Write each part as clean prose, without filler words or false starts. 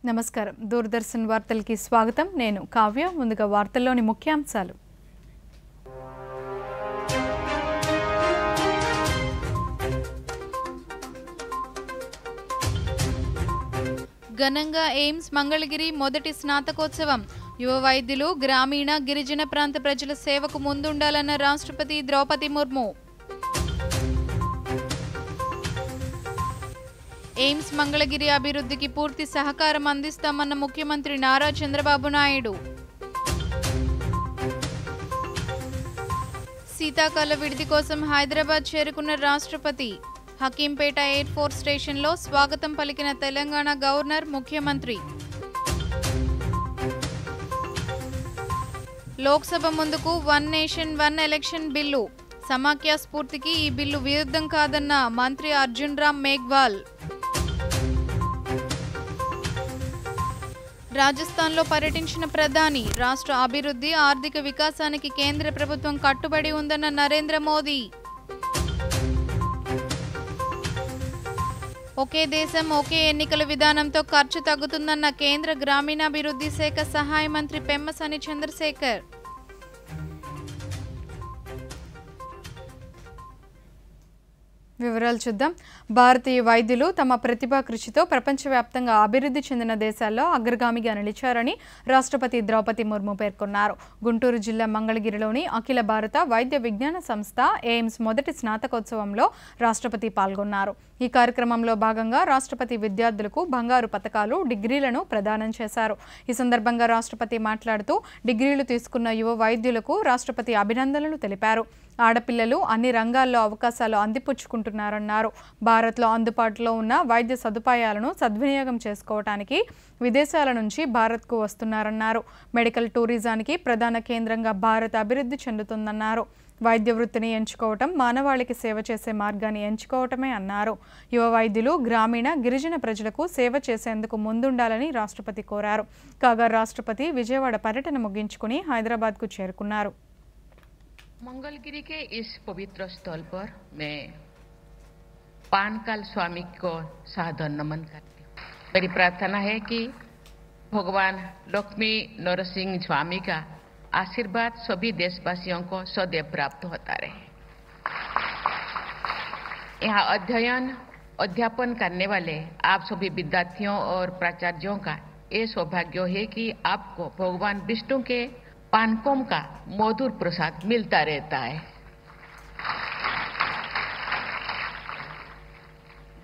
నమస్కారం దూరదర్శన్ వార్తలకి స్వాగతం నేను కావ్య ముందుగా వార్తల్లోని ముఖ్యాంశాలు ఘనంగా ఎయిమ్స్ మంగళగిరి మొదటి స్నాతకోత్సవం యువ వైద్యులు గ్రామీణ గిరిజన ప్రాంత ప్రజల సేవకు ముందుండాలన్న రాష్ట్రపతి ద్రౌపది ముర్ము ఎయిమ్స్ మంగళగిరి అభివృద్ధికి పూర్తి సహకారం అందిస్తామన్న ముఖ్యమంత్రి నారా చంద్రబాబు నాయుడు శీతాకాల విడిది కోసం హైదరాబాద్ చేరుకున్న రాష్ట్రపతి హకీంపేట ఎయిర్ ఫోర్స్ స్టేషన్లో స్వాగతం పలికిన తెలంగాణ గవర్నర్ ముఖ్యమంత్రి లోక్సభ ముందుకు one nation one election bill సమాఖ్య స్ఫూర్తికి ఈ బిల్లు విరుద్ధం కాదన్న మంత్రి అర్జున్ రామ్ మేఘ్వాల్ రాజస్థాన్లో పర్యటించిన ప్రధాని రాష్ట్ర అభివృద్ధి ఆర్థిక వికాసానికి కేంద్ర ప్రభుత్వం కట్టుబడి ఉందన్న నరేంద్ర మోదీ ఒకే దేశం ఒకే ఎన్నికల విధానంతో ఖర్చు తగ్గుతుందన్న కేంద్ర గ్రామీణాభివృద్ధి శాఖ సహాయ మంత్రి పెమ్మసాని చంద్రశేఖర్ వివరాలు చూద్దాం. భారతీయ వైద్యులు తమ ప్రతిభా కృషితో ప్రపంచవ్యాప్తంగా అభివృద్ధి చెందిన దేశాల్లో అగ్రగామిగా నిలిచారని రాష్ట్రపతి ద్రౌపది ముర్ము పేర్కొన్నారు. గుంటూరు జిల్లా మంగళగిరిలోని అఖిల భారత వైద్య విజ్ఞాన సంస్థ ఎయిమ్స్ మొదటి స్నాతకోత్సవంలో రాష్ట్రపతి పాల్గొన్నారు. ఈ కార్యక్రమంలో భాగంగా రాష్ట్రపతి విద్యార్థులకు బంగారు పతకాలు డిగ్రీలను ప్రదానం చేశారు. ఈ సందర్భంగా రాష్ట్రపతి మాట్లాడుతూ డిగ్రీలు తీసుకున్న యువ వైద్యులకు రాష్ట్రపతి అభినందనలు తెలిపారు. ఆడపిల్లలు అన్ని రంగాల్లో అవకాశాలు అందిపుచ్చుకుంటున్నారన్నారు. భారత్లో అందుబాటులో ఉన్న వైద్య సదుపాయాలను సద్వినియోగం చేసుకోవడానికి విదేశాల నుంచి భారత్కు వస్తున్నారన్నారు. మెడికల్ టూరిజానికి ప్రధాన కేంద్రంగా భారత్ అభివృద్ధి చెందుతుందన్నారు. వైద్య వృత్తిని ఎంచుకోవటం మానవాళికి సేవ చేసే మార్గాన్ని ఎంచుకోవటమే అన్నారు. యువ వైద్యులు గ్రామీణ గిరిజన ప్రజలకు సేవ చేసేందుకు ముందుండాలని రాష్ట్రపతి కోరారు. కాగా రాష్ట్రపతి విజయవాడ పర్యటన ముగించుకుని హైదరాబాద్కు చేరుకున్నారు. मंगलगिरी के इस पवित्र स्थल पर मैं पानकाल स्वामी को सादर नमन करती हूँ. मेरी प्रार्थना है कि भगवान लक्ष्मी नरसिंह स्वामी का आशीर्वाद सभी देशवासियों को सदैव प्राप्त होता रहे. यहाँ अध्यापन करने वाले आप सभी विद्यार्थियों और प्राचार्यों का ये सौभाग्य है कि आपको भगवान विष्णु के पानकोम का मधुर प्रसाद मिलता रहता है.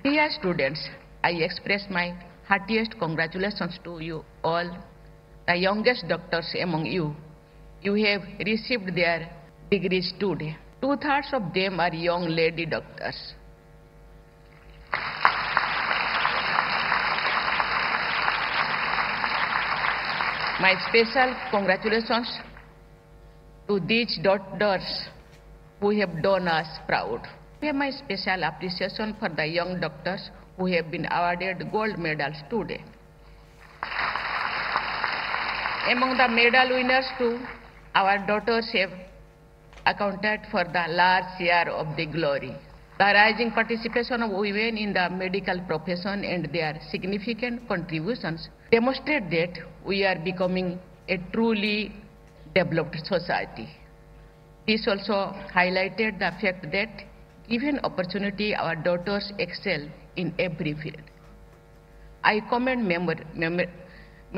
Dear students, I express my heartiest congratulations to you all, the youngest doctors among you. You have received their degrees today. 2/3 of them are young lady doctors. My special congratulations to these doctors who have done us proud. I have my special appreciation for the young doctors who have been awarded gold medals today. Among the medal winners too, our daughters have accounted for the large share of the glory. The rising participation of women in the medical profession and their significant contributions demonstrate that we are becoming a truly developed society. This also highlighted the fact that given opportunity, our daughters excel in every field. I commend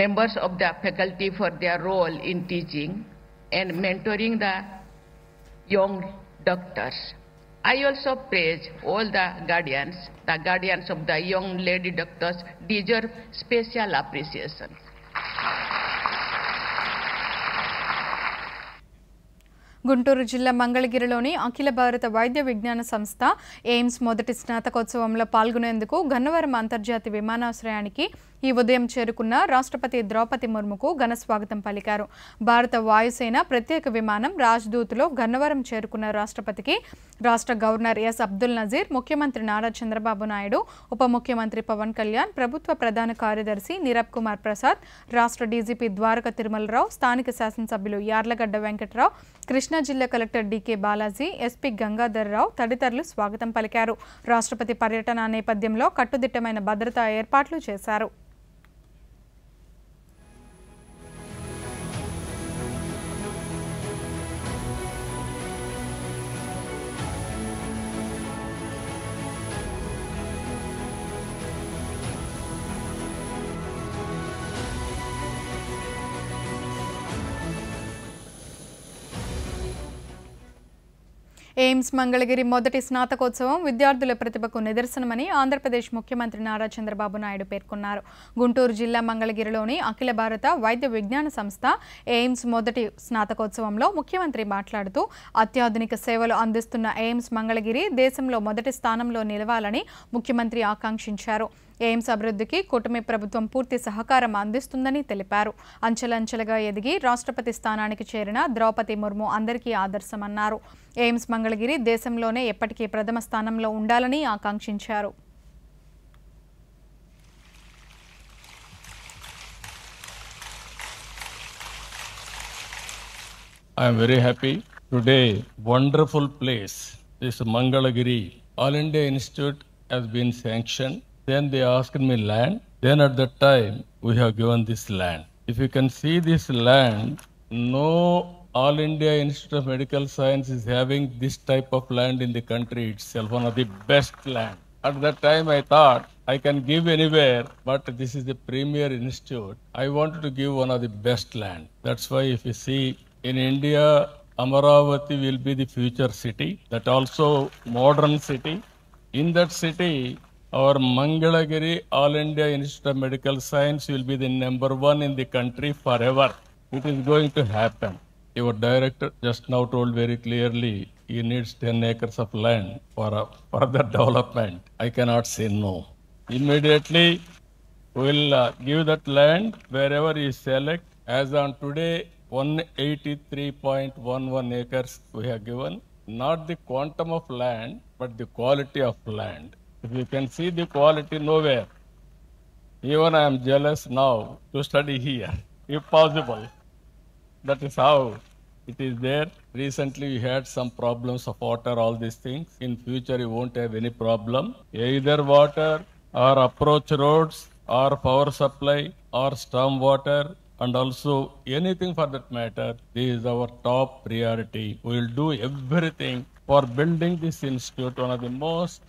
members of the faculty for their role in teaching and mentoring the young doctors. I also praise all the guardians of the young lady doctors deserve special appreciation. Guntur జిల్లా మంగళగిరిలోని అఖిల భారత వైద్య విజ్ఞాన సంస్థ AIIMS మొదటి స్నాతకోత్సవంలో పాల్గొనేందుకు గన్నవరం అంతర్జాతీయ విమానాశ్రయానికి ఈ ఉదయం చేరుకున్న రాష్ట్రపతి ద్రౌపది ముర్ముకు ఘన స్వాగతం పలికారు. భారత వాయుసేన ప్రత్యేక విమానం రాజ్దూత్లో గన్నవరం చేరుకున్న రాష్ట్రపతికి రాష్ట్ర గవర్నర్ ఎస్ అబ్దుల్ నజీర్, ముఖ్యమంత్రి నారా చంద్రబాబు నాయుడు, ఉప ముఖ్యమంత్రి పవన్ కళ్యాణ్, ప్రభుత్వ ప్రధాన కార్యదర్శి నీరబ్ కుమార్ ప్రసాద్, రాష్ట్ర డీజీపీ ద్వారక తిరుమలరావు, స్థానిక శాసనసభ్యులు యార్లగడ్డ వెంకట్రావు, కృష్ణా జిల్లా collector DK Balaji, SP Gangadharrao తదితరులు స్వాగతం పలికారు. రాష్ట్రపతి పర్యటన నేపథ్యంలో కట్టుదిట్టమైన భద్రతా ఏర్పాట్లు చేశారు. ఎయిమ్స్ మంగళగిరి మొదటి స్నాతకోత్సవం విద్యార్థుల ప్రతిభకు నిదర్శనమని ఆంధ్రప్రదేశ్ ముఖ్యమంత్రి నారా చంద్రబాబు నాయుడు పేర్కొన్నారు. గుంటూరు జిల్లా మంగళగిరిలోని అఖిల భారత వైద్య విజ్ఞాన సంస్థ ఎయిమ్స్ మొదటి స్నాతకోత్సవంలో ముఖ్యమంత్రి మాట్లాడుతూ అత్యాధునిక సేవలు అందిస్తున్న ఎయిమ్స్ మంగళగిరి దేశంలో మొదటి స్థానంలో నిలవాలని ముఖ్యమంత్రి ఆకాంక్షించారు. ఎయిమ్స్ అభివృద్ధికి కూటమి ప్రభుత్వం పూర్తి సహకారం అందిస్తుందని తెలిపారు. అంచెలంచెలుగా ఎదిగి రాష్ట్రపతి స్థానానికి చేరిన ద్రౌపది ముర్ము అందరికీ ఆదర్శమన్నారు. ఎయిమ్స్ మంగళగిరి దేశంలోనే ఎప్పటికీ ప్రథమ స్థానంలో ఉండాలని ఆకాంక్షించారు. I am very happy today. Wonderful place. This Mangalagiri All India Institute has been sanctioned. Then they asked me land. Then at that time we have given this land. If you can see this land, no All India Institute of Medical Science is having this type of land in the country itself. One of the best land. At that time I thought I can give anywhere, but this is the premier institute. I wanted to give one of the best land. That's why if you see in India, Amaravati will be the future city, that also modern city. In that city, our Mangalagiri All India Institute of Medical Science will be the #1 in the country forever. It is going to happen. Your director just now told very clearly he needs 10 acres of land for further development. I cannot say no. Immediately, we will give that land wherever you select. As on today, 183.11 acres we have given. Not the quantum of land, but the quality of land. If you can see the quality nowhere, even I am jealous now to study here, if possible. That is how it is there. Recently we had some problems of water, all these things. In future you won't have any problem. Either water or approach roads or power supply or storm water and also anything for that matter. This is our top priority. We will do everything for building this institute, one of the most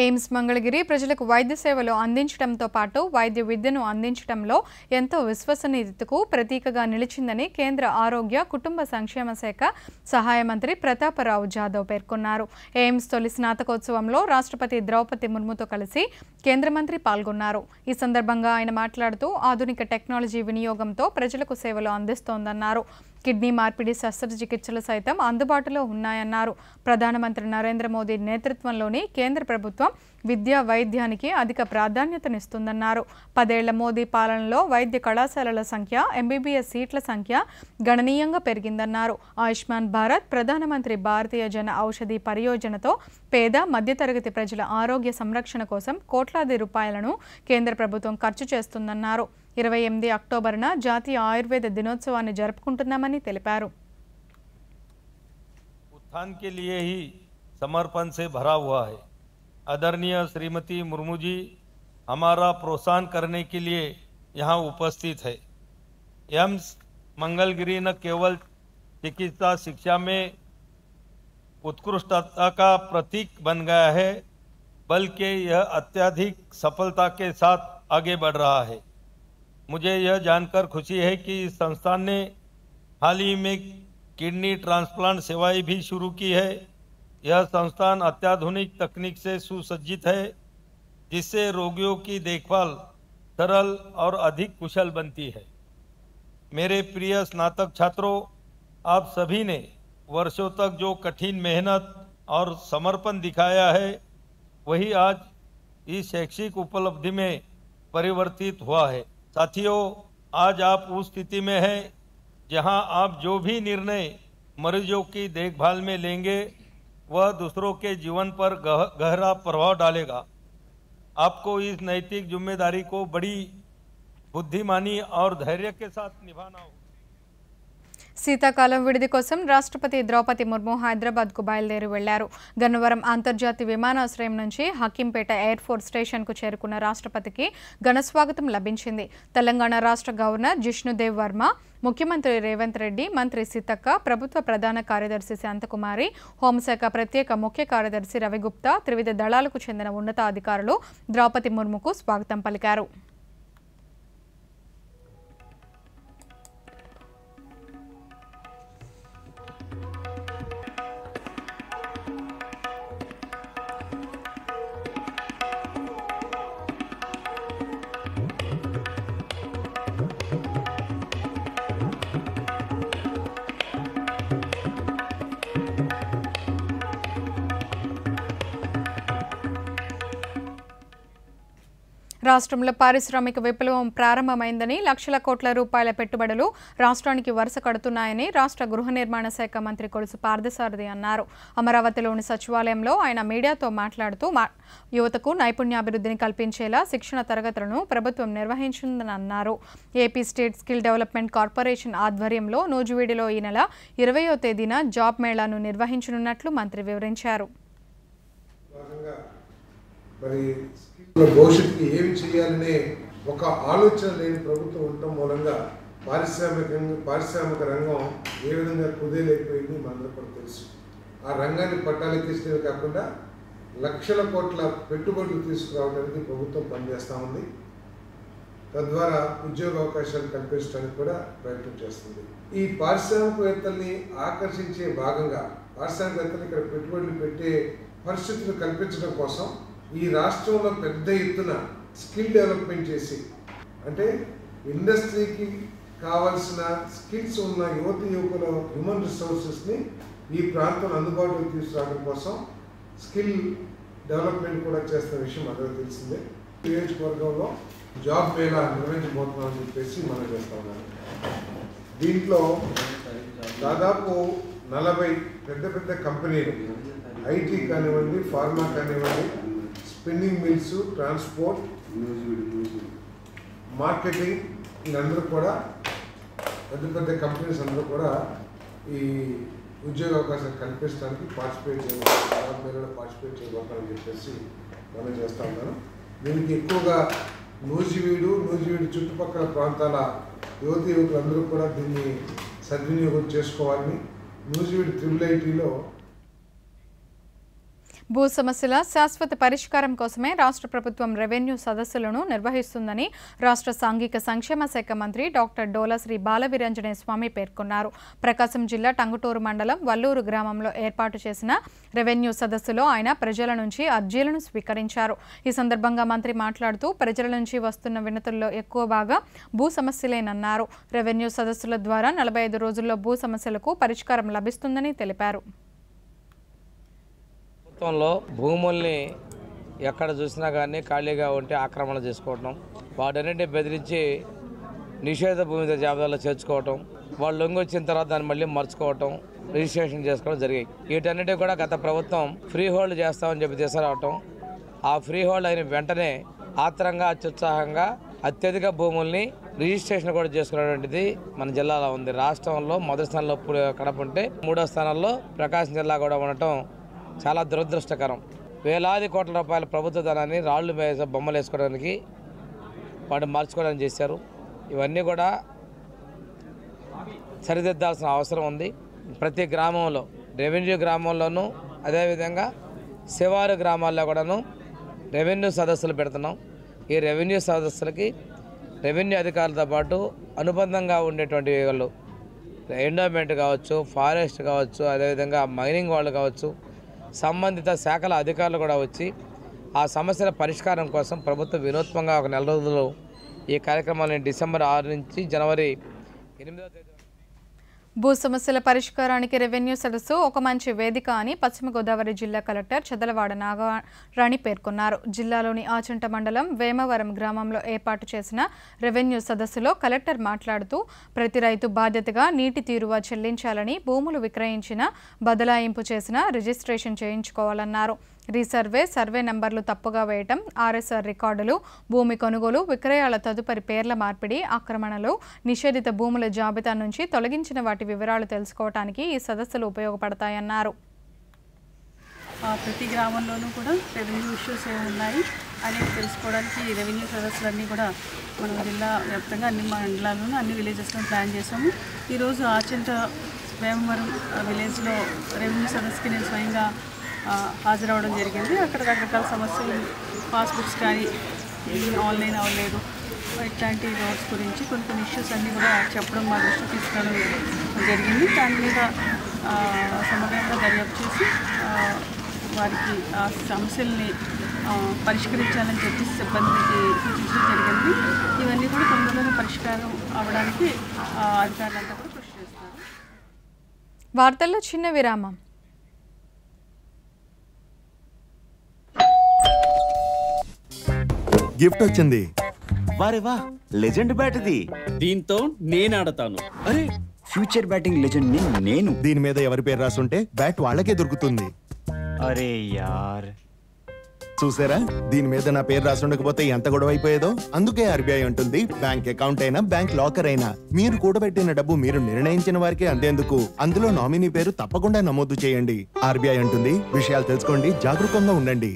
AIIMS Mangalagiri ప్రజలకు వైద్య సేవలు అందించడంతో పాటు వైద్య విద్యను అందించడంలో ఎంతో విశ్వసనీయతకు ప్రతీకగా నిలిచిందని కేంద్ర ఆరోగ్య కుటుంబ సంక్షేమ శాఖ సహాయ మంత్రి ప్రతాపరావు జాదవ్ పేర్కొన్నారు. ఎయిమ్స్ తొలి స్నాతకోత్సవంలో రాష్ట్రపతి ద్రౌపది ముర్ముతో కలిసి కేంద్ర మంత్రి పాల్గొన్నారు. ఈ సందర్భంగా ఆయన మాట్లాడుతూ ఆధునిక టెక్నాలజీ వినియోగంతో ప్రజలకు సేవలు అందిస్తోందన్నారు. కిడ్నీ మార్పిడి శస్త్రచికిత్సలు సైతం అందుబాటులో ఉన్నాయన్నారు. ప్రధానమంత్రి నరేంద్ర మోదీ నేతృత్వంలోని కేంద్ర ప్రభుత్వం విద్యా వైద్యానికి అధిక ప్రాధాన్యతనిస్తుందన్నారు. 10 ఏళ్ల మోదీ పాలనలో వైద్య కళాశాలల సంఖ్య, ఎంబీబీఎస్ సీట్ల సంఖ్య గణనీయంగా పెరిగిందన్నారు. ఆయుష్మాన్ భారత్, ప్రధానమంత్రి భారతీయ జన ఔషధి పరియోజనతో పేద మధ్యతరగతి ప్రజల ఆరోగ్య సంరక్షణ కోసం కోట్లాది రూపాయలను కేంద్ర ప్రభుత్వం ఖర్చు చేస్తుందన్నారు. 28 అక్టోబర్న జాతీయ ఆయుర్వేద దినోత్సవాన్ని జరుపుకుంటున్నామని తెలిపారు. उत्थान के लिए ही समर्पण से भरा हुआ है. आदरणीय श्रीमती मुर्मू जी हमारा प्रोत्साहन करने के लिए यहाँ उपस्थित है. एम्स मंगलगिरी न केवल चिकित्सा शिक्षा में उत्कृष्टता का प्रतीक बन गया है, बल्कि यह अत्यधिक सफलता के साथ आगे बढ़ रहा है. मुझे यह जानकर खुशी है कि इस संस्थान ने हाल ही में किडनी ट्रांसप्लांट सेवाएं भी शुरू की है. यह संस्थान अत्याधुनिक तकनीक से सुसज्जित है, जिससे रोगियों की देखभाल सरल और अधिक कुशल बनती है. मेरे प्रिय स्नातक छात्रों, आप सभी ने वर्षों तक जो कठिन मेहनत और समर्पण दिखाया है, वही आज इस शैक्षिक उपलब्धि में परिवर्तित हुआ है. साथियों, आज आप उस स्थिति में हैं जहां आप जो भी निर्णय मरीजों की देखभाल में लेंगे वह दूसरों के जीवन पर गहरा प्रभाव डालेगा. आपको इस नैतिक जिम्मेदारी को बड़ी बुद्धिमानी और धैर्य के साथ निभाना होगा. శీతాకాలం విడిది కోసం రాష్ట్రపతి ద్రౌపది ముర్ము హైదరాబాద్కు బయలుదేరి వెళ్లారు. గన్నవరం అంతర్జాతీయ విమానాశ్రయం నుంచి హకీంపేట ఎయిర్ ఫోర్స్ స్టేషన్కు చేరుకున్న రాష్ట్రపతికి ఘనస్వాగతం లభించింది. తెలంగాణ రాష్ట్ర గవర్నర్ జిష్ణుదేవ్ వర్మ, ముఖ్యమంత్రి రేవంత్ రెడ్డి, మంత్రి సీతక్క, ప్రభుత్వ ప్రధాన కార్యదర్శి శాంతకుమారి, హోంశాఖ ప్రత్యేక ముఖ్య కార్యదర్శి రవిగుప్తా, త్రివిధ దళాలకు చెందిన ఉన్నతాధికారులు ద్రౌపది ముర్ముకు స్వాగతం పలికారు. రాష్ట్రంలో పారిశ్రామిక విప్లవం ప్రారంభమైందని లక్షల కోట్ల రూపాయల పెట్టుబడులు రాష్ట్రానికి వరుస కడుతున్నాయని రాష్ట్ర గృహ నిర్మాణ శాఖ మంత్రి కొలుసు పార్థసారథి అన్నారు. అమరావతిలోని సచివాలయంలో ఆయన మీడియాతో మాట్లాడుతూ యువతకు నైపుణ్యాభివృద్ధిని కల్పించేలా శిక్షణ తరగతులను ప్రభుత్వం నిర్వహించిందని అన్నారు. AP state skill development corporation ఆధ్వర్యంలో నూజివీడులో ఈ నెల 20వ తేదీన జాబ్ మేళాను నిర్వహించనున్నట్లు మంత్రి వివరించారు. భవిష్యత్తుకి ఏమి చేయాలనే ఒక ఆలోచన లేని ప్రభుత్వం ఉండటం మూలంగా పారిశ్రామిక రంగం ఏ విధంగా కుదేలైపోయింది మనందరూ కూడా తెలుసు. ఆ రంగాన్ని పట్టాలెక్కించడమే కాకుండా లక్షల కోట్ల పెట్టుబడులు తీసుకురావడానికి ప్రభుత్వం పనిచేస్తూ ఉంది. తద్వారా ఉద్యోగ అవకాశాలు కల్పించడానికి కూడా ప్రయత్నం చేస్తుంది. ఈ పారిశ్రామికవేత్తల్ని ఆకర్షించే భాగంగా పారిశ్రామికవేత్తలు ఇక్కడ పెట్టుబడులు పెట్టే పరిస్థితులు కల్పించడం కోసం ఈ రాష్ట్రంలో పెద్ద ఎత్తున స్కిల్ డెవలప్మెంట్ చేసి, అంటే ఇండస్ట్రీకి కావాల్సిన స్కిల్స్ ఉన్న యువకుల హ్యూమన్ రిసోర్సెస్ని ఈ ప్రాంతంలో అందుబాటులోకి తీసుకురావడం కోసం స్కిల్ డెవలప్మెంట్ కూడా చేస్తున్న విషయం అందరికీ తెలిసిందే. నియోజకవర్గంలో జాబ్ మేళా నిర్వహించబోతున్నామని చెప్పేసి మనం చేస్తా ఉన్నాను. దీంట్లో దాదాపు 40 పెద్ద కంపెనీలు, ఐటీ కానివ్వండి, ఫార్మా కానివ్వండి, స్పిన్నింగ్ మిల్స్, ట్రాన్స్పోర్ట్, మార్కెటింగ్, వీళ్ళందరూ కూడా పెద్ద కంపెనీస్ అందరూ కూడా ఈ ఉద్యోగ అవకాశాలు కల్పించడానికి పార్టిసిపేట్ చేయబోతారని చెప్పేసి మనం చేస్తూ ఉన్నాను. దీనికి ఎక్కువగా నూజివీడు చుట్టుపక్కల ప్రాంతాల యువకులందరూ కూడా దీన్ని సద్వినియోగం చేసుకోవాలని నూజివీడు IIITలో భూ సమస్యల శాశ్వత పరిష్కారం కోసమే రాష్ట్ర ప్రభుత్వం రెవెన్యూ సదస్సులను నిర్వహిస్తుందని రాష్ట్ర సాంఘిక సంక్షేమ శాఖ మంత్రి డాక్టర్ డోలా శ్రీ బాలవీరాంజనేయ స్వామి పేర్కొన్నారు. ప్రకాశం జిల్లా టంగుటూరు మండలం వల్లూరు గ్రామంలో ఏర్పాటు చేసిన రెవెన్యూ సదస్సులో ఆయన ప్రజల నుంచి అర్జీలను స్వీకరించారు. ఈ సందర్భంగా మంత్రి మాట్లాడుతూ ప్రజల నుంచి వస్తున్న వినతుల్లో ఎక్కువ భాగం భూ సమస్యలేనన్నారు. రెవెన్యూ సదస్సుల ద్వారా 45 రోజుల్లో భూ సమస్యలకు పరిష్కారం లభిస్తుందని తెలిపారు. ప్రభుత్వంలో భూముల్ని ఎక్కడ చూసినా కానీ ఖాళీగా ఉంటే ఆక్రమణ చేసుకోవటం, వాటన్నింటినీ బెదిరించి నిషేధ భూమి జాబితాలో చేర్చుకోవటం, వాళ్ళు లొంగి వచ్చిన తర్వాత దాన్ని మళ్ళీ మర్చుకోవటం, రిజిస్ట్రేషన్ చేసుకోవడం జరిగాయి. వీటన్నిటి కూడా గత ప్రభుత్వం ఫ్రీ హోల్డ్ చేస్తామని చెప్పి తీసుకురావటం, ఆ ఫ్రీ హోల్డ్ అయిన వెంటనే ఆత్రంగా అత్యుత్సాహంగా అత్యధిక భూముల్ని రిజిస్ట్రేషన్ కూడా చేసుకునేటువంటిది మన జిల్లాలో ఉంది. రాష్ట్రంలో మొదటి స్థానంలో కడప ఉంటే 3వ స్థానంలో ప్రకాశం జిల్లా కూడా ఉండటం చాలా దురదృష్టకరం. వేలాది కోట్ల రూపాయల ప్రభుత్వ ధనాన్ని రాళ్లు బొమ్మలు వేసుకోవడానికి వాటిని మార్చుకోవడానికి చేశారు. ఇవన్నీ కూడా సరిదిద్దాల్సిన అవసరం ఉంది. ప్రతి గ్రామంలో, రెవెన్యూ గ్రామంలోనూ, అదేవిధంగా శివారు గ్రామాల్లో కూడాను రెవెన్యూ సదస్సులు పెడుతున్నాం. ఈ రెవెన్యూ సదస్సులకి రెవెన్యూ అధికారులతో పాటు అనుబంధంగా ఉండేటువంటి వాళ్ళు, ఎండోమెంట్ కావచ్చు, ఫారెస్ట్ కావచ్చు, అదేవిధంగా మైనింగ్ వాళ్ళు కావచ్చు, సంబంధిత శాఖల అధికారులు కూడా వచ్చి ఆ సమస్యల పరిష్కారం కోసం ప్రభుత్వం వినూత్నంగా ఒక 4 రోజులు ఈ కార్యక్రమాన్ని డిసెంబర్ 6 నుంచి జనవరి 8వ తేదీ భూ సమస్యల పరిష్కారానికి రెవెన్యూ సదస్సు ఒక మంచి వేదిక అని పశ్చిమ గోదావరి జిల్లా కలెక్టర్ చదలవాడ నాగరాణి పేర్కొన్నారు. జిల్లాలోని ఆచంట మండలం వేమవరం గ్రామంలో ఏర్పాటు చేసిన రెవెన్యూ సదస్సులో కలెక్టర్ మాట్లాడుతూ ప్రతి రైతు బాధ్యతగా నీటి తీరువ చెల్లించాలని, భూములు విక్రయించిన, బదలాయింపు చేసిన రిజిస్ట్రేషన్ చేయించుకోవాలన్నారు. రీసర్వే, సర్వే నంబర్లు తప్పుగా వేయటం, ఆర్ఎస్ఆర్ రికార్డులు, భూమి కొనుగోలు, విక్రయాల తదుపరి పేర్ల మార్పిడి, ఆక్రమణలు, నిషేధిత భూముల జాబితా నుంచి తొలగించిన వాటి వివరాలు తెలుసుకోవడానికి ఈ సదస్సులు ఉపయోగపడతాయన్నారు. ప్రతి గ్రామంలోనూ కూడా రెవెన్యూ ఇష్యూస్ ఏమున్నాయి అనేది తెలుసుకోవడానికి ఈ రెవెన్యూ సదస్సులన్నీ కూడా మనం జిల్లా వ్యాప్తంగా అన్ని మండలాల్లోనూ అన్ని విలేజెస్లో ప్లాన్ చేసాము. ఈరోజు ఆచంట వేమవరం విలేజ్లో రెవెన్యూ సదస్సుకి నేను స్వయంగా హాజరవడం జరిగింది. అక్కడ రకరకాల సమస్యలు, పాస్బుక్స్ కానీ ఆన్లైన్ అవ్వలేదు, ఇట్లాంటి రోడ్స్ గురించి కొన్ని ఇష్యూస్ అన్నీ కూడా చెప్పడం, మా దృష్టి తీసుకురావడం జరిగింది. దాని మీద సమగ్రంగా దర్యాప్తు చేసి వారికి ఆ సమస్యల్ని పరిష్కరించాలని చెప్పి సిబ్బందికి సూచించడం జరిగింది. ఇవన్నీ కూడా తొందరగా పరిష్కారం అవ్వడానికి అధికారులంతా కూడా కృషి చేస్తారు. వార్తల్లో చిన్న విరామం. గిఫ్ట్ వచ్చింది. వారే వా, లెజెండ్ బ్యాట్ ఇది. దీంతో నేను ఆడతాను. అరే, ఫ్యూచర్ బ్యాటింగ్ లెజెండ్ ని నేను. దీని మీద ఎవరి పేరు రాసుంటే బ్యాట్ వాళ్ళకే దొరుకుతుంది. అరే యార్, చూసారా, దీని మీద నా పేరు రాసుండకపోతే ఎంత గొడవ అయిపోయేదో. అందుకే ఆర్బీఐ ఉంటుంది, బ్యాంక్ అకౌంట్ అయినా బ్యాంక్ లాకర్ అయినా మీరు కూడబెట్టిన డబ్బు మీరు నిర్ణయించిన వారికే అందేందుకు అందులో నామినీ పేరు తప్పకుండా నమోదు చేయండి. ఆర్బీఐ ఉంటుంది, విషయాలు తెలుసుకోండి, జాగరూకంగా ఉండండి.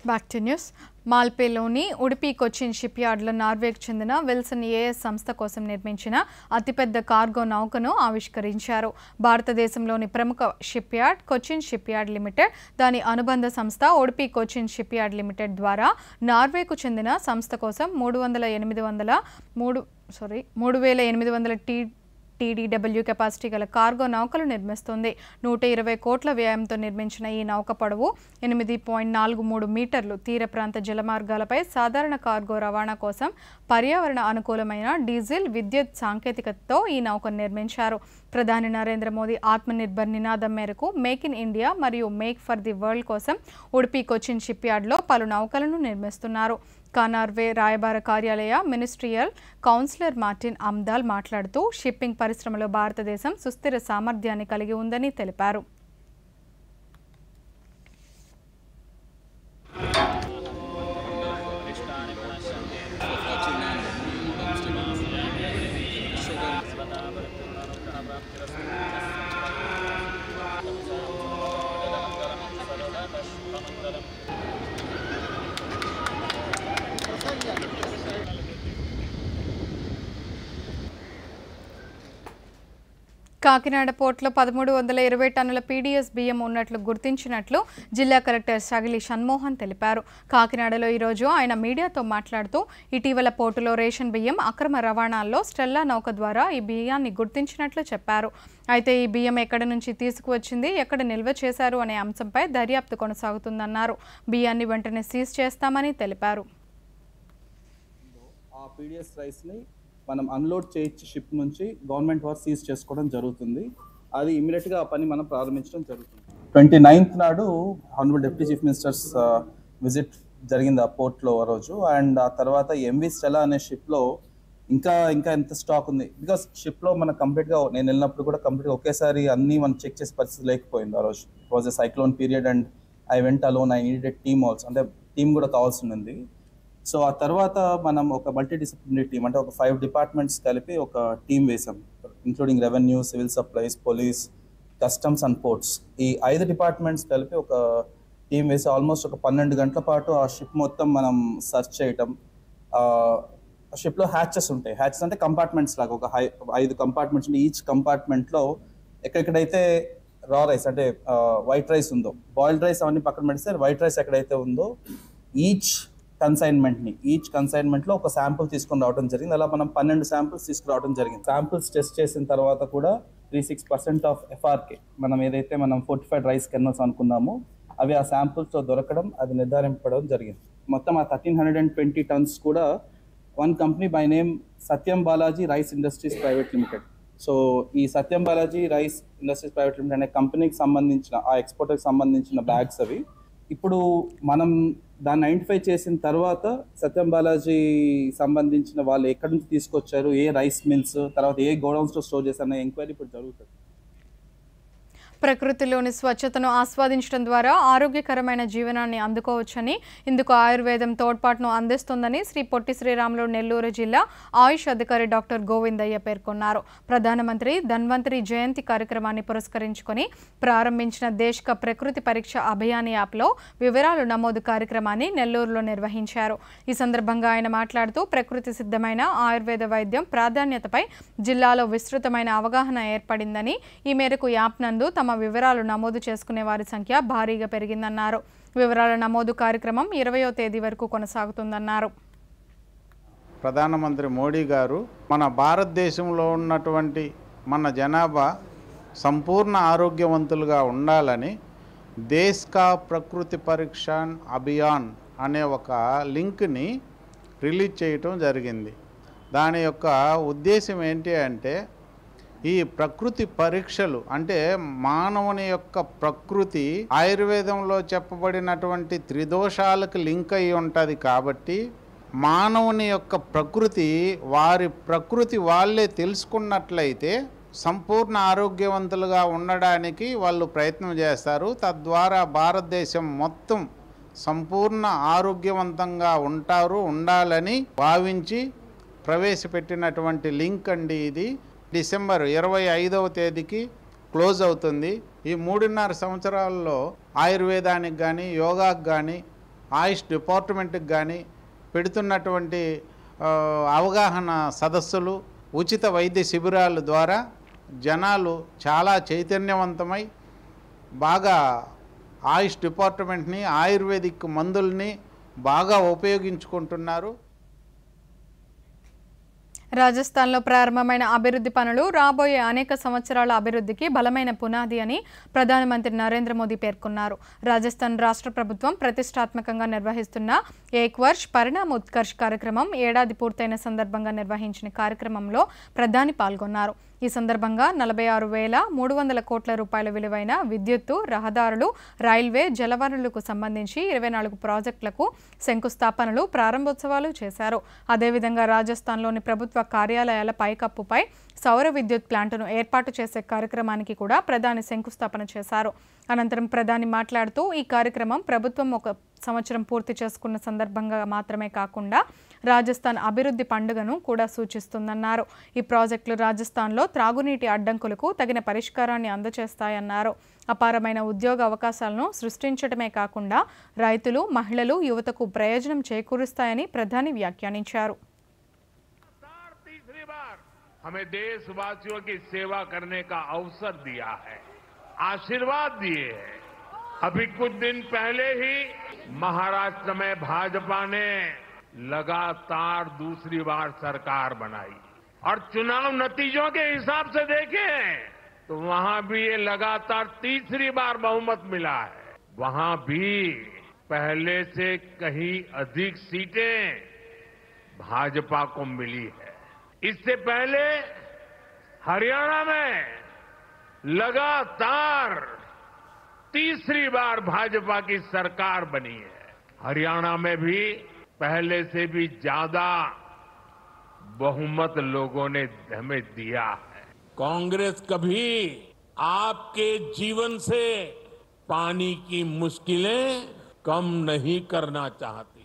Back to news. మాల్పేలోని ఉడిపి కొచ్చిన్ షిప్ యార్డ్లో నార్వేకు చెందిన విల్సన్ ఏఎస్ సంస్థ కోసం నిర్మించిన అతిపెద్ద కార్గో నౌకను ఆవిష్కరించారు. భారతదేశంలోని ప్రముఖ ship yard Cochin ship yard limited, దాని అనుబంధ సంస్థ Udupi Cochin ship yard limited ద్వారా నార్వేకు చెందిన సంస్థ కోసం 3800 TDW కెపాసిటీ గల కార్గో నౌకలు నిర్మిస్తుంది. 120 కోట్ల వ్యయంతో నిర్మించిన ఈ నౌక పొడవు 8.43 మీటర్లు. తీర ప్రాంత జలమార్గాలపై సాధారణ కార్గో రవాణా కోసం పర్యావరణ అనుకూలమైన డీజిల్, విద్యుత్ సాంకేతికతతో ఈ నౌకను నిర్మించారు. ప్రధాని నరేంద్ర మోదీ ఆత్మనిర్భర్ నినాదం మేరకు మేక్ ఇన్ ఇండియా మరియు మేక్ ఫర్ ది వరల్డ్ కోసం ఉడిపి కొచ్చిన్ షిప్ యార్డ్లో పలు నౌకలను నిర్మిస్తున్నారు. నార్వే రాయబార కార్యాలయ మినిస్ట్రియల్ కౌన్సిలర్ మార్టిన్ అమ్దాల్ మాట్లాడుతూ షిప్పింగ్ పరిశ్రమలో భారతదేశం సుస్థిర సామర్థ్యాన్ని కలిగి ఉందని తెలిపారు. కాకినాడ పోర్టులో 1320 టన్నుల పీడీఎస్ బియ్యం ఉన్నట్లు గుర్తించినట్లు జిల్లా కలెక్టర్ సగిలి షణ్మోహన్ తెలిపారు. కాకినాడలో ఈరోజు ఆయన మీడియాతో మాట్లాడుతూ ఇటీవల పోర్టులో రేషన్ బియ్యం అక్రమ రవాణాల్లో స్టెల్లా నౌక ద్వారా ఈ బియ్యాన్ని గుర్తించినట్లు చెప్పారు. అయితే ఈ బియ్యం ఎక్కడి నుంచి తీసుకువచ్చింది, ఎక్కడ నిల్వ చేశారు అనే అంశంపై దర్యాప్తు కొనసాగుతుందన్నారు. బియ్యాన్ని వెంటనే సీజ్ చేస్తామని తెలిపారు. మనం అన్లోడ్ చేయించి షిప్ నుంచి గవర్నమెంట్ వారు సీజ్ చేసుకోవడం జరుగుతుంది. అది ఇమీడియట్గా ఆ పని మనం ప్రారంభించడం జరుగుతుంది. 29th నాడు honourable deputy chief ministers visit జరిగింది ఆ పోర్ట్లో ఆ రోజు. అండ్ ఆ తర్వాత ఎంవి స్టెలా అనే షిప్లో ఇంకా ఎంత స్టాక్ ఉంది, బికాస్ షిప్లో మన కంప్లీట్గా నేను వెళ్ళినప్పుడు కూడా కంప్లీట్గా ఒకేసారి అన్నీ మనం చెక్ చేసే పరిస్థితి లేకపోయింది ఆ రోజు. It was a cyclone period and I went alone, I needed team also, అంటే టీమ్ కూడా కావాల్సి ఉంది. సో ఆ తర్వాత మనం ఒక మల్టీడిసిప్లినరీ టీమ్, అంటే ఒక 5 డిపార్ట్మెంట్స్ కలిపి ఒక టీం వేసాం, including revenue, civil supplies, police, customs and ports. ఈ 5 డిపార్ట్మెంట్స్ కలిపి ఒక టీం వేసి ఆల్మోస్ట్ ఒక 12 గంటల పాటు ఆ షిప్ మొత్తం మనం సర్చ్ చేయటం. షిప్లో హ్యాచెస్ ఉంటాయి, హ్యాచెస్ అంటే కంపార్ట్మెంట్స్ లాగా ఒక 5 కంపార్ట్మెంట్స్ ఉంటాయి. ఈచ్ కంపార్ట్మెంట్లో ఎక్కడెక్కడైతే రా రైస్ అంటే వైట్ రైస్ ఉందో, బాయిల్డ్ రైస్ అవన్నీ పక్కన పెడితే వైట్ రైస్ ఎక్కడైతే ఉందో ఈచ్ కన్సైన్మెంట్లో ఒక శాంపుల్ తీసుకొని రావడం జరిగింది. అలా మనం 12 శాంపుల్స్ తీసుకురావడం జరిగింది. శాంపుల్స్ టెస్ట్ చేసిన తర్వాత కూడా 36% ఆఫ్ FRK, మనం ఏదైతే మనం ఫోర్టిఫైడ్ రైస్ కెర్నల్స్ అనుకున్నామో అవి ఆ శాంపుల్స్లో దొరకడం, అది నిర్ధారింపడం జరిగింది. మొత్తం ఆ 1320 టన్స్ కూడా one company by name Satyam Balaji rice industries private limited. So ఈ Satyam Balaji rice industries private limited అనే కంపెనీకి సంబంధించిన, ఆ ఎక్స్పోర్టర్కి సంబంధించిన బ్యాగ్స్ అవి. ఇప్పుడు మనం దాన్ని ఐడెంటిఫై చేసిన తర్వాత సత్యం బాలాజీ సంబంధించిన వాళ్ళు ఎక్కడి నుంచి తీసుకొచ్చారు, ఏ రైస్ మిల్స్, తర్వాత ఏ గోడౌన్స్లో స్టోర్ చేశారన్న ఎంక్వైరీ ఇప్పుడు జరుగుతుంది. ప్రకృతిలోని స్వచ్ఛతను ఆస్వాదించడం ద్వారా ఆరోగ్యకరమైన జీవనాన్ని అందుకోవచ్చని, ఇందుకు ఆయుర్వేదం తోడ్పాటును అందిస్తుందని శ్రీ పొట్టి శ్రీరాములు నెల్లూరు జిల్లా ఆయుష్ అధికారి డాక్టర్ గోవిందయ్య పేర్కొన్నారు. ప్రధానమంత్రి ధన్వంతరి జయంతి కార్యక్రమాన్ని పురస్కరించుకొని ప్రారంభించిన దేశక ప్రకృతి పరీక్ష అభియాన్ యాప్లో వివరాలు నమోదు కార్యక్రమాన్ని నెల్లూరులో నిర్వహించారు. ఈ సందర్భంగా ఆయన మాట్లాడుతూ ప్రకృతి సిద్ధమైన ఆయుర్వేద వైద్యం ప్రాధాన్యతపై జిల్లాలో విస్తృతమైన అవగాహన ఏర్పడిందని, ఈ మేరకు యాప్ నందు తమ వివరాలు నమోదు చేసుకునే వారి సంఖ్య భారీగా పెరిగిందన్నారు. వివరాల నమోదు కార్యక్రమం 20వ తేదీ వరకు కొనసాగుతుందన్నారు. ప్రధానమంత్రి మోడీ గారు మన భారతదేశంలో ఉన్నటువంటి మన జనాభా సంపూర్ణ ఆరోగ్యవంతులుగా ఉండాలని దేశ్ కా ప్రకృతి పరీక్ష అభియాన్ అనే ఒక లింక్ని రిలీజ్ చేయటం జరిగింది. దాని యొక్క ఉద్దేశం ఏంటి అంటే ఈ ప్రకృతి పరీక్షలు అంటే మానవుని యొక్క ప్రకృతి ఆయుర్వేదంలో చెప్పబడినటువంటి త్రిదోషాలకు లింక్ అయి ఉంటుంది కాబట్టి మానవుని యొక్క ప్రకృతి వారి ప్రకృతి వాళ్ళే తెలుసుకున్నట్లయితే సంపూర్ణ ఆరోగ్యవంతులుగా ఉండడానికి వాళ్ళు ప్రయత్నం చేస్తారు. తద్వారా భారతదేశం మొత్తం సంపూర్ణ ఆరోగ్యవంతంగా ఉండాలని భావించి ప్రవేశపెట్టినటువంటి లింక్ అండి ఇది. డిసెంబర్ 25వ తేదీకి క్లోజ్ అవుతుంది. ఈ 3.5 సంవత్సరాల్లో ఆయుర్వేదానికి కానీ యోగాకు కానీ ఆయుష్ డిపార్ట్మెంట్కి కానీ పెడుతున్నటువంటి అవగాహన సదస్సులు ఉచిత వైద్య శిబిరాల ద్వారా జనాలు చాలా చైతన్యవంతమై బాగా ఆయుష్ డిపార్ట్మెంట్ని ఆయుర్వేదిక్ మందుల్ని బాగా ఉపయోగించుకుంటున్నారు. రాజస్థాన్లో ప్రారంభమైన అభివృద్ధి పనులు రాబోయే అనేక సంవత్సరాల అభివృద్ధికి బలమైన పునాది అని ప్రధానమంత్రి నరేంద్ర మోదీ పేర్కొన్నారు. రాజస్థాన్ రాష్ట్ర ప్రభుత్వం ప్రతిష్టాత్మకంగా నిర్వహిస్తున్న ఏక్ వర్ష్ పరిణామ్ ఉత్కర్ష్ కార్యక్రమం ఏడాది పూర్తయిన సందర్భంగా నిర్వహించిన కార్యక్రమంలో ప్రధాని పాల్గొన్నారు. ఈ సందర్భంగా 46,300 కోట్ల రూపాయల విలువైన విద్యుత్తు, రహదారులు, రైల్వే, జలవనరులకు సంబంధించి 24 ప్రాజెక్టులకు శంకుస్థాపనలు, ప్రారంభోత్సవాలు చేశారు. అదేవిధంగా రాజస్థాన్లోని ప్రభుత్వ కార్యాలయాల పైకప్పుపై సౌర విద్యుత్ ప్లాంటును ఏర్పాటు చేసే కార్యక్రమానికి కూడా ప్రధాని శంకుస్థాపన చేశారు. అనంతరం ప్రధాని మాట్లాడుతూ ఈ కార్యక్రమం ప్రభుత్వం 1 సంవత్సరం పూర్తి చేసుకున్న సందర్భంగా మాత్రమే కాకుండా రాజస్థాన్ అభివృద్ధి పండుగను కూడా సూచిస్తుందన్నారు. ఈ ప్రాజెక్టులు రాజస్థాన్లో త్రాగునీటి అడ్డంకులకు తగిన పరిష్కారాన్ని అందజేస్తాయన్నారు. అపారమైన ఉద్యోగ అవకాశాలను సృష్టించడమే కాకుండా రైతులు, మహిళలు, యువతకు ప్రయోజనం చేకూరుస్తాయని ప్రధాని వ్యాఖ్యానించారు. हमें देशवासियों की सेवा करने का अवसर दिया है, आशीर्वाद दिए हैं। अभी कुछ दिन पहले ही महाराष्ट्र में भाजपा ने लगातार दूसरी बार सरकार बनाई और चुनाव नतीजों के हिसाब से देखें तो वहां भी ये लगातार तीसरी बार बहुमत मिला है। वहां भी पहले से कहीं अधिक सीटें भाजपा को मिली है। इससे पहले हरियाणा में लगातार तीसरी बार भाजपा की सरकार बनी है। हरियाणा में भी पहले से भी ज्यादा बहुमत लोगों ने हमें दिया है। कांग्रेस कभी आपके जीवन से पानी की मुश्किलें कम नहीं करना चाहती।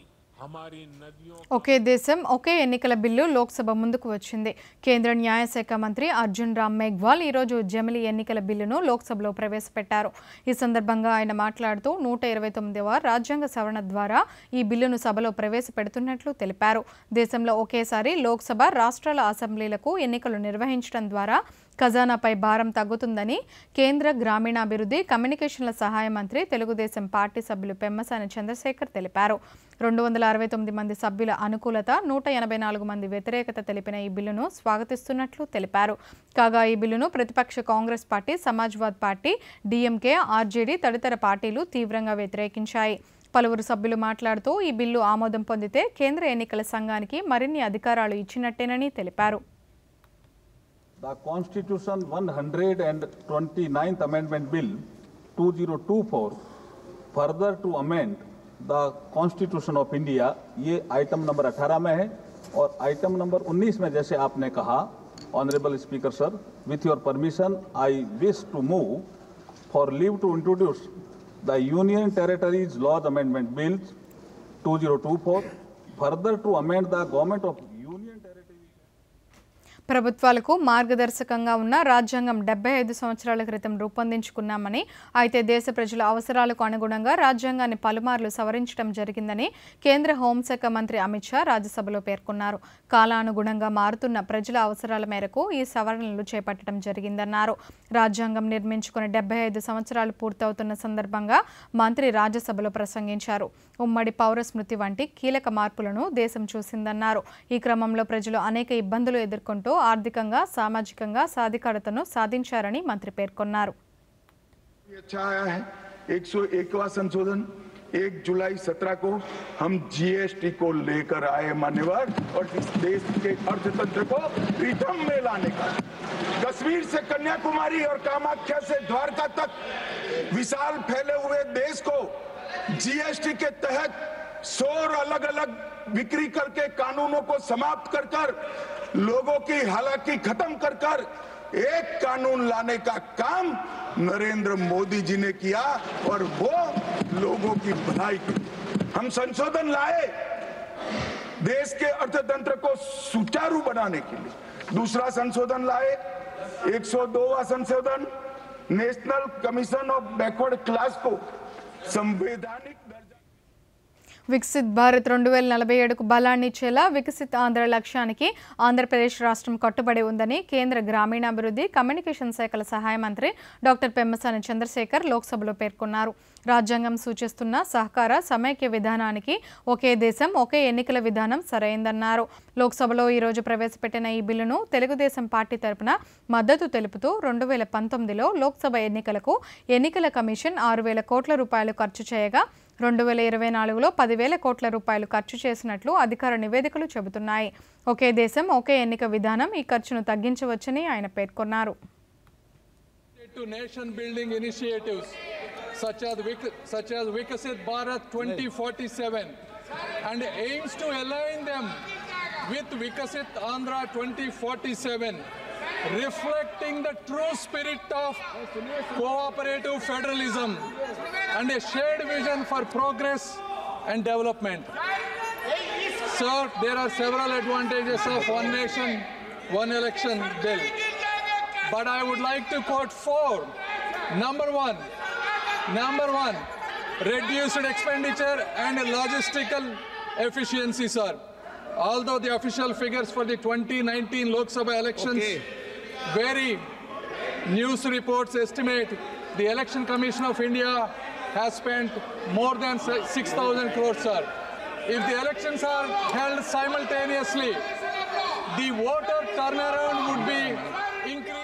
ఒకే దేశం ఒకే ఎన్నికల బిల్లు లోక్సభ ముందుకు వచ్చింది. కేంద్ర న్యాయశాఖ మంత్రి అర్జున్ రామ్ మేఘ్వాల్ ఈరోజు జమిలీ ఎన్నికల బిల్లును లోక్సభలో ప్రవేశపెట్టారు. ఈ సందర్భంగా ఆయన మాట్లాడుతూ 129వ రాజ్యాంగ సవరణ ద్వారా ఈ బిల్లును సభలో ప్రవేశపెడుతున్నట్లు తెలిపారు. దేశంలో ఒకేసారి లోక్సభ, రాష్ట్రాల అసెంబ్లీలకు ఎన్నికలు నిర్వహించడం ద్వారా ఖజానాపై భారం తగ్గుతుందని కేంద్ర గ్రామీణాభివృద్ధి, కమ్యూనికేషన్ల సహాయ మంత్రి, తెలుగుదేశం పార్టీ సభ్యులు పెమ్మసాని చంద్రశేఖర్ తెలిపారు. 269 మంది సభ్యుల అనుకూలత, 184 మంది వ్యతిరేకత తెలిపిన ఈ బిల్లును స్వాగతిస్తున్నట్లు తెలిపారు. కాగా ఈ బిల్లును ప్రతిపక్ష Congress party, Samajwad party, DMK, RJD తదితర పార్టీలు తీవ్రంగా వ్యతిరేకించాయి. పలువురు సభ్యులు మాట్లాడుతూ ఈ బిల్లు ఆమోదం పొందితే కేంద్ర ఎన్నికల సంఘానికి మరిన్ని అధికారాలు ఇచ్చినట్టేనని తెలిపారు. The Constitution 129th Amendment Bill 2024 further to amend the Constitution of India, ये आइटम नंबर 18 में है और आइटम नंबर 19 में जैसे आपने कहा, honourable speaker sir, with your permission I wish to move for leave to introduce the Union Territories Laws Amendment Bill 2024 further to amend the Government of ప్రభుత్వాలకు మార్గదర్శకంగా ఉన్న రాజ్యాంగం 75 సంవత్సరాల క్రితం రూపొందించుకున్నామని, అయితే దేశ ప్రజల అవసరాలకు అనుగుణంగా రాజ్యాంగాన్ని పలుమార్లు సవరించడం జరిగిందని కేంద్ర హోంశాఖ మంత్రి అమిత్ షా రాజ్యసభలో పేర్కొన్నారు. కాలానుగుణంగా మారుతున్న ప్రజల అవసరాల మేరకు ఈ సవరణలు చేపట్టడం జరిగిందన్నారు. రాజ్యాంగం నిర్మించుకుని 75 సంవత్సరాలు పూర్తవుతున్న సందర్భంగా మంత్రి రాజ్యసభలో ప్రసంగించారు. ఉమ్మడి పౌర స్మృతి వంటి కీలక మార్పులను దేశం చూసిందన్నారు. ఈ క్రమంలో ప్రజలు అనేక ఇబ్బందులు ఎదుర్కొంటూ ఆర్థికంగా, సామాజికంగా సాధికారతను సాధించారని మంత్రి పేర్కొన్నారు. 101वां संशोधन 1 जुलाई 17 को हम जीएसटी को लेकर आए मान्यवर और इस देश के अर्थतंत्र को रिदम में लाने का कश्मीर से कन्याकुमारी और कामाख्या से द्वारका तक विशाल फैले हुए देश को जीएसटी के तहत 100 अलग अलग बिक्री करके कानूनों को समाप्त कर कर लोगों की हालाकी खत्म कर कर एक कानून लाने का काम नरेंद्र मोदी जी ने किया और वो लोगों की भलाई की। हम संशोधन लाए देश के अर्थतंत्र को सुचारू बनाने के लिए। दूसरा संशोधन लाए 102वां संशोधन national commission of backward class को संवैधानिक వికసిత్ భారత్ 2047కు బలాన్ని ఇచ్చేలా వికసిత్ ఆంధ్ర లక్ష్యానికి ఆంధ్రప్రదేశ్ రాష్ట్రం కట్టుబడి ఉందని కేంద్ర గ్రామీణాభివృద్ధి కమ్యూనికేషన్ శాఖల సహాయ మంత్రి డాక్టర్ పెమ్మసాని చంద్రశేఖర్ లోక్సభలో పేర్కొన్నారు. రాజ్యాంగం సూచిస్తున్న సహకార సమైక్య విధానానికి ఒకే దేశం ఒకే ఎన్నికల విధానం సరైందన్నారు. లోక్సభలో ఈరోజు ప్రవేశపెట్టిన ఈ బిల్లును తెలుగుదేశం పార్టీ తరపున మద్దతు తెలుపుతూ 2019లో లోక్సభ ఎన్నికలకు ఎన్నికల కమిషన్ 6,000 కోట్ల రూపాయలు ఖర్చు చేయగా 2024లో 10,000 కోట్ల రూపాయలు ఖర్చు చేసినట్లు అధికార నివేదికలు చెబుతున్నాయి. ఒకే దేశం ఒకే ఎన్నిక విధానం ఈ ఖర్చును తగ్గించవచ్చని ఆయన పేర్కొన్నారు. Nation building initiatives such as Viksit Bharat 2047 and aims to align them with Viksit Andhra 2047, reflecting the true spirit of cooperative federalism and a shared vision for progress and development. Sir, there are several advantages of one nation, one election bill, but I would like to quote 4. Number one, reduced expenditure and logistical efficiency, sir. Although the official figures for the 2019 Lok Sabha elections vary, news reports estimate the Election Commission of India has spent more than 6,000 crores, sir. If the elections are held simultaneously, the voter turnaround would be increased.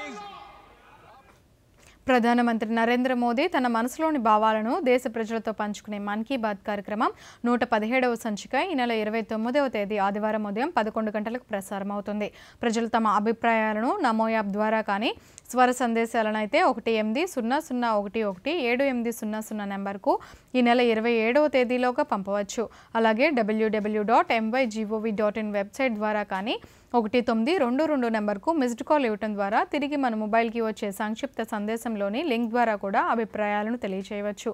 ప్రధానమంత్రి నరేంద్ర మోదీ తన మనసులోని భావాలను దేశ ప్రజలతో పంచుకునే మన్ కీ బాత్ కార్యక్రమం 117వ సంచిక ఈ నెల 29వ తేదీ ఆదివారం ఉదయం 11 గంటలకు ప్రసారమవుతుంది. ప్రజలు తమ అభిప్రాయాలను నమో యాప్ ద్వారా కానీ స్వర సందేశాలను అయితే 1800117800 నెంబర్కు ఈ నెల 27వ తేదీలోగా పంపవచ్చు. అలాగే www.mygov.in వెబ్సైట్ ద్వారా కానీ 1922 నెంబర్కు మిస్డ్ కాల్ ఇవ్వడం ద్వారా తిరిగి మన మొబైల్కి వచ్చే సంక్షిప్త సందేశంలోని లింక్ ద్వారా కూడా అభిప్రాయాలను తెలియజేయవచ్చు.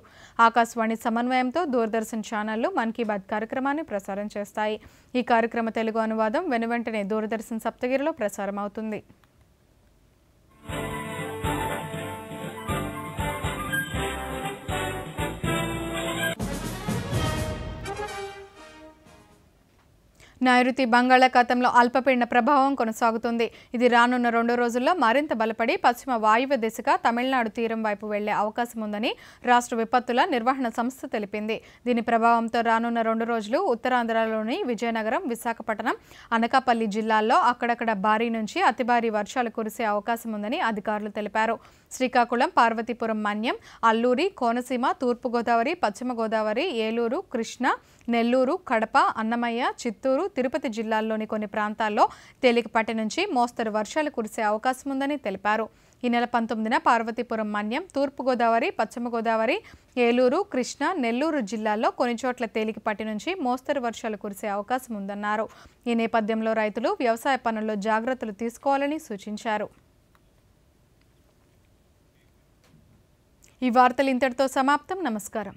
ఆకాశవాణి సమన్వయంతో దూరదర్శన్ ఛానళ్లు మన్ కీ బాత్ కార్యక్రమాన్ని ప్రసారం చేస్తాయి. ఈ కార్యక్రమ తెలుగు అనువాదం వెనువెంటనే దూరదర్శన్ సప్తగిరిలో ప్రసారం అవుతుంది. నైరుతి బంగాళాఖాతంలో అల్పపీడన ప్రభావం కొనసాగుతుంది. ఇది రానున్న 2 రోజుల్లో మరింత బలపడి పశ్చిమ వాయువ్య దిశగా తమిళనాడు తీరం వైపు వెళ్లే అవకాశం ఉందని రాష్ట్ర విపత్తుల నిర్వహణ సంస్థ తెలిపింది. దీని ప్రభావంతో రానున్న 2 రోజులు ఉత్తరాంధ్రలోని విజయనగరం, విశాఖపట్నం, అనకాపల్లి జిల్లాల్లో అక్కడక్కడ భారీ నుంచి అతి భారీ వర్షాలు కురిసే అవకాశం ఉందని అధికారులు తెలిపారు. శ్రీకాకుళం, పార్వతీపురం, మన్యం, అల్లూరి, కోనసీమ, తూర్పుగోదావరి, పశ్చిమ గోదావరి, ఏలూరు, కృష్ణా, నెల్లూరు, కడప, అన్నమయ్య, చిత్తూరు, తిరుపతి జిల్లాల్లోని కొన్ని ప్రాంతాల్లో తేలికపాటి నుంచి మోస్తరు వర్షాలు కురిసే అవకాశం ఉందని తెలిపారు. ఈ నెల 19న పార్వతీపురం, మన్యం, తూర్పుగోదావరి, పశ్చిమ గోదావరి, ఏలూరు, కృష్ణా, నెల్లూరు జిల్లాల్లో కొన్ని చోట్ల తేలికపాటి నుంచి మోస్తరు వర్షాలు కురిసే అవకాశం ఉందన్నారు. ఈ నేపథ్యంలో రైతులు వ్యవసాయ పనుల్లో జాగ్రత్తలు తీసుకోవాలని సూచించారు. ఈ వార్తలు ఇంతటితో సమాప్తం. నమస్కారం.